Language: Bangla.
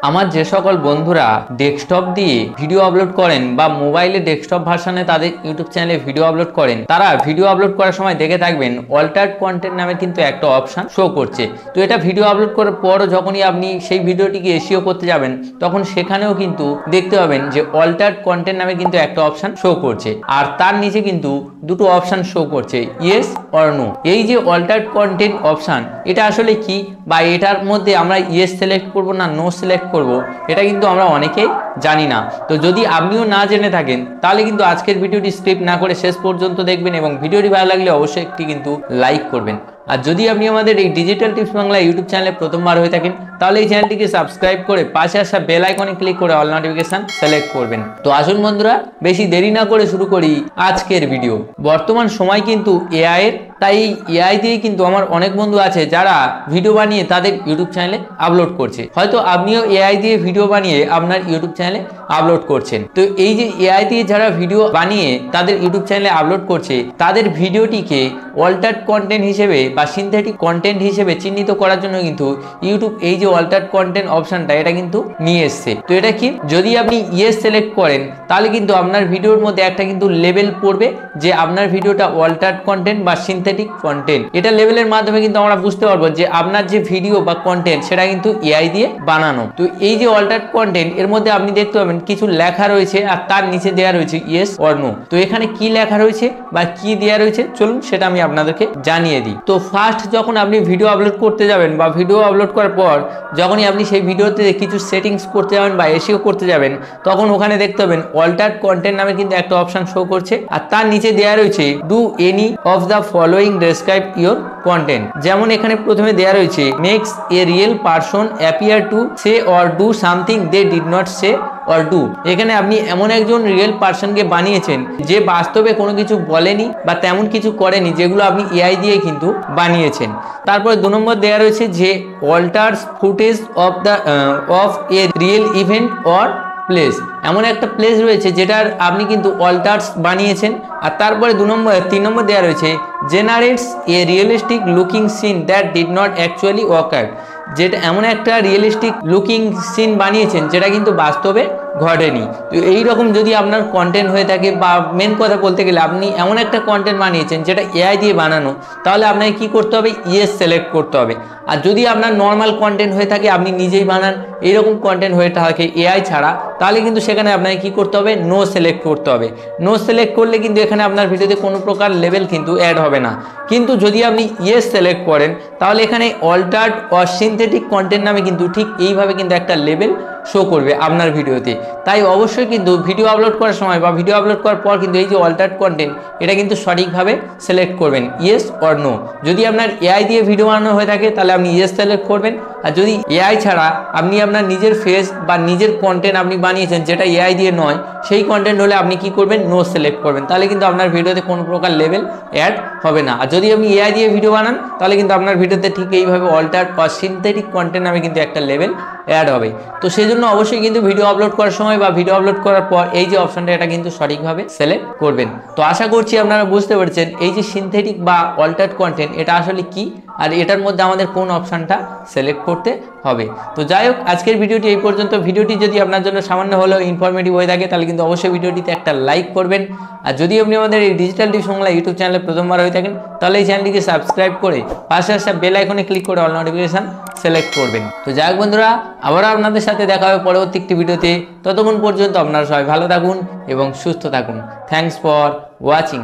আমার যে সকল বন্ধুরা ডেস্কটপ দিয়ে ভিডিও আপলোড করেন বা মোবাইলে ডেস্কটপ ভার্সনে তাদের ইউটিউব চ্যানেলে ভিডিও আপলোড করেন, তারা ভিডিও আপলোড করার সময় দেখে থাকবেন অল্টার্ড কন্টেন্ট নামে কিন্তু একটা অপশন শো করছে। তো এটা ভিডিও আপলোড করার পরও যখনই আপনি সেই ভিডিওটিকে এসইও করতে যাবেন, তখন সেখানেও কিন্তু দেখতে পাবেন যে অল্টার্ড কন্টেন্ট নামে কিন্তু একটা অপশন শো করছে, আর তার নিচে কিন্তু দুটো অপশন শো করছে, ইয়েস অর নো। এই যে অল্টার্ড কন্টেন্ট অপশন, এটা আসলে কি বা এটার মধ্যে আমরা ইয়েস সিলেক্ট করব না নো সিলেক্ট করব, এটা কিন্তু আমরা অনেকেই জানি না। তো যদি আপনিও না জেনে থাকেন, তাহলে কিন্তু আজকের ভিডিওটি স্কিপ না করে শেষ পর্যন্ত দেখবেন এবং ভিডিওটি ভালো লাগলে অবশ্যই একটি কিন্তু লাইক করবেন। আর যদি আপনি আমাদের এই ডিজিটাল টিপস বাংলা ইউটিউব চ্যানেলে প্রথমবার হয়ে থাকেন, তাহলে এই চ্যানেলটিকে সাবস্ক্রাইব করে পাশে আসা বেল আইকনে ক্লিক করে অল নোটিফিকেশন সিলেক্ট করবেন। তো আসুন বন্ধুরা, বেশি দেরি না করে শুরু করি আজকের ভিডিও। বর্তমান সময় কিন্তু এআই এর, তাই এআই দিয়ে কিন্তু আমার অনেক বন্ধু আছে যারা ভিডিও বানিয়ে তাদের ইউটিউব চ্যানেলে আপলোড করছে। হয়তো আপনিও এআই দিয়ে ভিডিও বানিয়ে আপনার ইউটিউব চ্যানেলে আপলোড করছেন। তো এই যে এআই দিয়ে যারা ভিডিও বানিয়ে তাদের ইউটিউব চ্যানেলে আপলোড করছে, তাদের ভিডিওটিকে অল্টার্ড কন্টেন্ট হিসেবে বা সিনথেটিক কন্টেন্ট হিসেবে চিহ্নিত করার জন্য কিন্তু ইউটিউব এই যে অল্টার্ড কন্টেন্ট অপশনটা এটা কিন্তু নিয়ে এসছে। তো এটা কি, যদি আপনি ইয়েস সিলেক্ট করেন, তাহলে কিন্তু আপনার ভিডিওর মধ্যে একটা কিন্তু লেবেল পড়বে যে আপনার ভিডিওটা অল্টার্ড কন্টেন্ট বা সিনথেটিক কন্টেন্ট। এটা লেভেলের মাধ্যমে কিন্তু আমরা বুঝতে পারবো যে আপনার যে ভিডিও বা কন্টেন্ট সেটা কিন্তু এআই দিয়ে বানানো। তো এই যে অল্টার্ড কন্টেন্ট, এর মধ্যে আপনি দেখতে পাবেন কিছু লেখা রয়েছে আর তার নিচে দেওয়া রয়েছে ইয়েস অর নো। তো এখানে কি লেখা রয়েছে বা কি দেওয়া রয়েছে, চলুন সেটা আমি আপনাদেরকে জানিয়ে দিই। তো ফার্স্ট যখন আপনি ভিডিও আপলোড করতে যাবেন বা ভিডিও আপলোড করার পর যখনই আপনি সেই ভিডিওতে কিছু সেটিংস করতে যাবেন বা এসইও করতে যাবেন, তখন ওখানে দেখতে পাবেন অল্টার্ড কন্টেন্ট নামে কিন্তু একটা অপশন শো করছে, আর তার নিচে দেওয়া রয়েছে do any of the following describe your content. যেমন এখানে প্রথমে দেওয়া রয়েছে makes a real person appear to say or do something they did not say or do. এখানে আপনি এমন একজন রিয়েল পারসনকে বানিয়েছেন যে বাস্তবে কোনো কিছু বলেনি বা তেমন কিছু করেনি, যেগুলো আপনি এআই দিয়ে কিন্তু বানিয়েছেন। তারপরে 2 নম্বর দেওয়া রয়েছে যে alters footage of a real event or place. এমন একটা প্লেস রয়েছে যেটার আপনি কিন্তু অল্টার্স বানিয়েছেন। আর তারপরে 3 নম্বর দেওয়া রয়েছে generates a realistic looking scene that did not actually occur. যেটা এমন একটা রিয়েলিস্টিক লুকিং সিন বানিয়েছেন যেটা কিন্তু বাস্তবে ঘটেনি। তো এইরকম যদি আপনার কন্টেন্ট হয়ে থাকে, বা মেন কথা বলতে গেলে আপনি এমন একটা কন্টেন্ট বানিয়েছেন যেটা এআই দিয়ে বানানো, তাহলে আপনাকে কি করতে হবে, ইয়েস সিলেক্ট করতে হবে। আর যদি আপনার নর্মাল কন্টেন্ট হয়ে থাকে, আপনি নিজেই বানান, এইরকম কন্টেন্ট হয়ে থাকে এআই ছাড়া, তাহলে কিন্তু সেখানে আপনাকে কি করতে হবে, নো সিলেক্ট করতে হবে। নো সিলেক্ট করলে কিন্তু এখানে আপনার ভিডিওতে কোনো প্রকার লেভেল কিন্তু অ্যাড হবে না। কিন্তু যদি আপনি ইয়েস সিলেক্ট করেন, তাহলে এখানে অল্টার্ড অর সিনথেটিক কন্টেন্ট নামে কিন্তু ঠিক এইভাবে কিন্তু একটা লেভেল শো করবে আপনার ভিডিওতে। তাই অবশ্যই কিন্তু ভিডিও আপলোড করার সময় বা ভিডিও আপলোড করার পর কিন্তু এই যে অল্টার্ড কন্টেন্ট, এটা কিন্তু সঠিকভাবে সিলেক্ট করবেন, ইয়েস অর নো। যদি আপনার এআই দিয়ে ভিডিও বানানো হয়ে থাকে, তাহলে আপনি ইয়েস সিলেক্ট করবেন। আর যদি এআই ছাড়া আপনি আপনার নিজের ফেস বা নিজের কন্টেন্ট আপনি বানিয়েছেন যেটা এআই দিয়ে নয়, সেই কন্টেন্ট হলে আপনি কি করবেন, নো সিলেক্ট করবেন। তাহলে কিন্তু আপনার ভিডিওতে কোনো প্রকার লেভেল অ্যাড হবে না। আর যদি আপনি এআই দিয়ে ভিডিও বানান, তাহলে কিন্তু আপনার ভিডিওতে ঠিক এইভাবে অল্টার্ড বা সিনথেটিক কন্টেন্ট নামে কিন্তু একটা লেভেল অ্যাড হবে। তো সেই জন্য অবশ্যই কিন্তু ভিডিও আপলোড করার সময় বা ভিডিও আপলোড করার পর এই যে অপশনটা, এটা কিন্তু সঠিকভাবে সিলেক্ট করবেন। তো আশা করছি আপনারা বুঝতে পেরেছেন এই যে সিনথেটিক বা অল্টার্ড কন্টেন্ট এটা আসলে কি, আর এটার মধ্যে আমাদের কোন অপশনটা সিলেক্ট করতে হবে। তো যাই হোক, আজকের ভিডিওটি এই পর্যন্ত। ভিডিওটি যদি আপনার জন্য সামান্য হলেও ইনফরমেটিভ হয়ে থাকে, তাহলে কিন্তু অবশ্যই ভিডিওটিতে একটা লাইক করবেন। আর যদি আপনি আমাদের এই ডিজিটাল টিপস বাংলা ইউটিউব চ্যানেলে প্রথমবার হয়ে থাকেন, তাহলে এই চ্যানেলটিকে সাবস্ক্রাইব করে পাশে আসা বেল আইকনে ক্লিক করে অল নোটিফিকেশন সিলেক্ট করবেন। তো যাই হোক বন্ধুরা, আবারও আপনাদের সাথে দেখা হবে পরবর্তী একটি ভিডিওতে। ততক্ষণ পর্যন্ত আপনারা সবাই ভালো থাকুন এবং সুস্থ থাকুন। Thanks for watching.